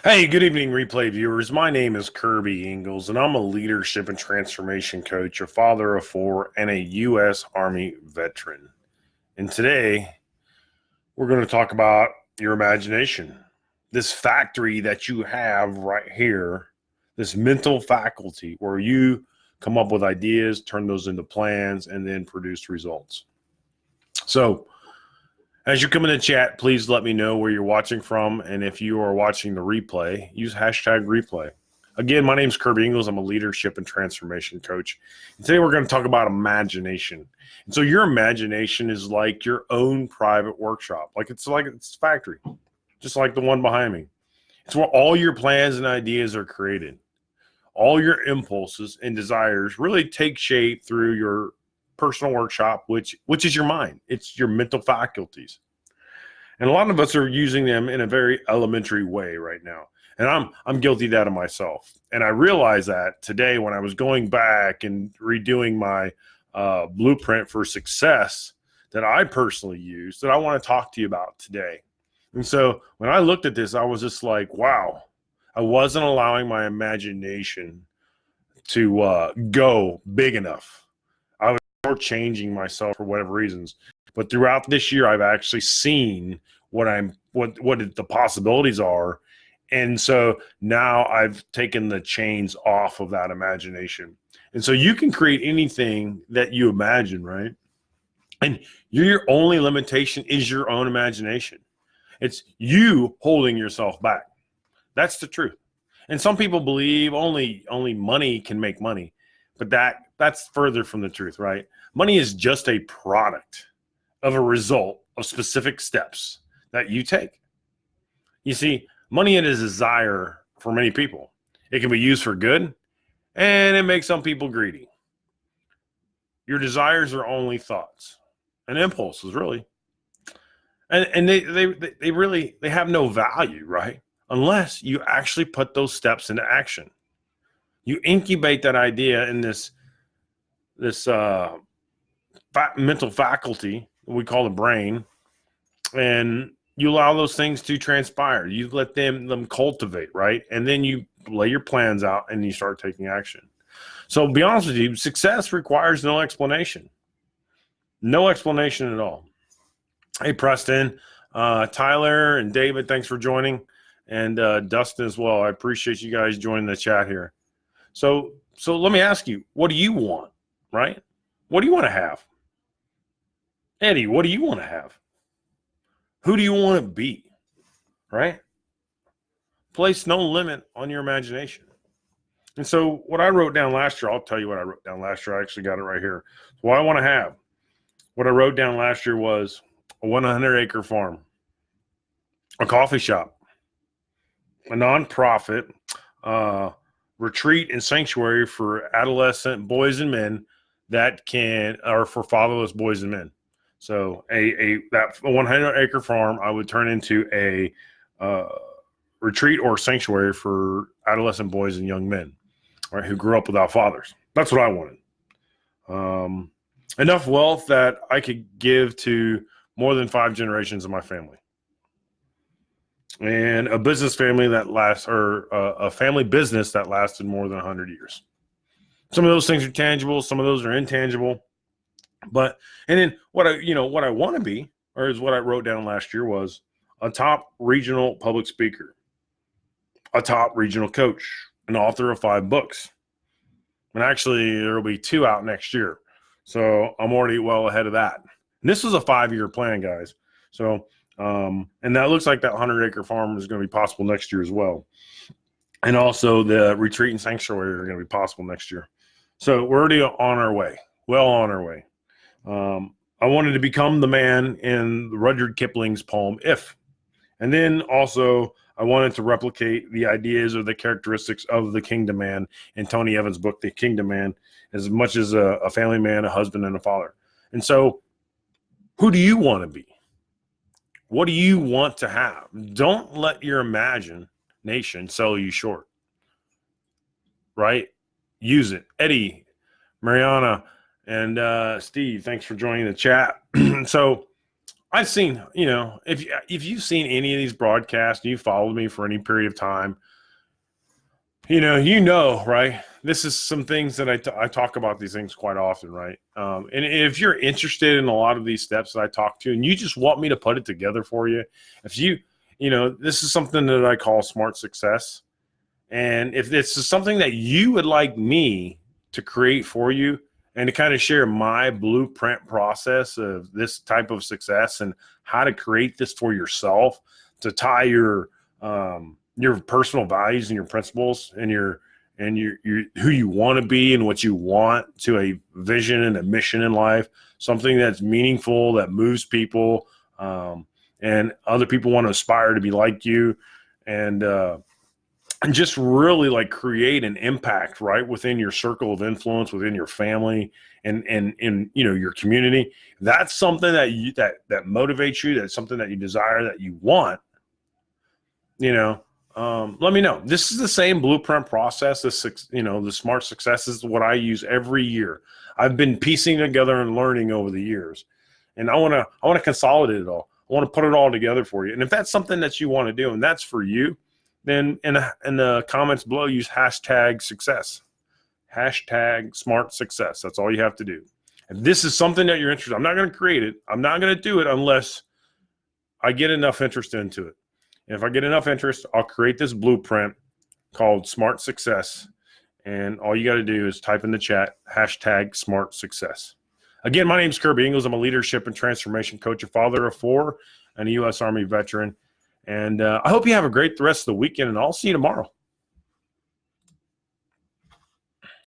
Hey, good evening, replay viewers. My name is Kirby Ingles, and I'm a leadership and transformation coach, a father of four, and a U.S. Army veteran. And today, we're going to talk about your imagination, this factory that you have right here, this mental faculty where you come up with ideas, turn those into plans, and then produce results. So, as you come in the chat, please let me know where you're watching from. And if you are watching the replay, use hashtag replay. Again, my name is Kirby Ingles. I'm a leadership and transformation coach. And today we're going to talk about imagination. And so your imagination is like your own private workshop. It's a factory, just like the one behind me. It's where all your plans and ideas are created. All your impulses and desires really take shape through your personal workshop, which is your mind. It's your mental faculties. And a lot of us are using them in a very elementary way right now. And I'm guilty of that of myself. And I realized that today when I was going back and redoing my blueprint for success that I personally use that I want to talk to you about today. And so when I looked at this, I was just like, wow, I wasn't allowing my imagination to go big enough. Changing myself for whatever reasons, but throughout this year I've actually seen what the possibilities are, and so now I've taken the chains off of that imagination. And so you can create anything that you imagine, right? And your only limitation is your own imagination. It's you holding yourself back. That's the truth. And some people believe only money can make money, but that's further from the truth, right? Money is just a product of a result of specific steps that you take. You see, money is a desire for many people. It can be used for good, and it makes some people greedy. Your desires are only thoughts and impulses, really. And they have no value, right? Unless you actually put those steps into action. You incubate that idea in this mental faculty we call the brain, and you allow those things to transpire. You let them cultivate, right? And then you lay your plans out and you start taking action. So to be honest with you, success requires no explanation at all. Hey, Preston, Tyler, and David, thanks for joining, and Dustin as well. I appreciate you guys joining the chat here. So let me ask you, what do you want, right? What do you want to have? Eddie, what do you want to have? Who do you want to be, right? Place no limit on your imagination. And so what I wrote down last year, I'll tell you what I wrote down last year. I actually got it right here. What I want to have. What I wrote down last year was a 100-acre farm, a coffee shop, a nonprofit, retreat and sanctuary for adolescent boys and men or for fatherless boys and men. So that 100-acre farm I would turn into a retreat or sanctuary for adolescent boys and young men, right, who grew up without fathers. That's what I wanted. Enough wealth that I could give to more than 5 generations of my family. And a business family that lasts, or a family business that lasted more than 100 years. Some of those things are tangible, some of those are intangible. And then what I want to be, or is what I wrote down last year, was a top regional public speaker, a top regional coach, an author of 5 books. And actually, there will be 2 out next year. So I'm already well ahead of that. And this was a 5-year plan, guys. So, and that looks like that 100-acre farm is going to be possible next year as well. And also the retreat and sanctuary are going to be possible next year. So we're already on our way, well on our way. I wanted to become the man in Rudyard Kipling's poem, If. And then also I wanted to replicate the ideas or the characteristics of the Kingdom Man in Tony Evans' book, The Kingdom Man, as much as a family man, a husband, and a father. And so who do you want to be? What do you want to have? Don't let your imagination sell you short, right? Use it. Eddie, Mariana, and Steve, thanks for joining the chat. So I've seen, if you've seen any of these broadcasts, you followed me for any period of time, right? This is some things that I talk about these things quite often, right? And if you're interested in a lot of these steps that I talk to, and you just want me to put it together for you, if this is something that I call smart success. And if this is something that you would like me to create for you and to kind of share my blueprint process of this type of success and how to create this for yourself, to tie your personal values and your principles and your who you want to be and what you want to a vision and a mission in life, something that's meaningful, that moves people, and other people want to aspire to be like you, and just really like create an impact right within your circle of influence, within your family, and in your community. That's something that motivates you. That's something that you desire, that you want. Let me know. This is the same blueprint process. The smart success is what I use every year. I've been piecing together and learning over the years, and I want to consolidate it all. I want to put it all together for you. And if that's something that you want to do, and that's for you, then in the comments below, use #success, #smart success. That's all you have to do. If this is something that you're interested in, I'm not going to create it. I'm not going to do it unless I get enough interest into it. And if I get enough interest, I'll create this blueprint called Smart Success. And all you got to do is type in the chat, #smart success. Again, my name is Kirby Ingalls. I'm a leadership and transformation coach, a father of 4, and a U.S. Army veteran. And I hope you have a great rest of the weekend, and I'll see you tomorrow.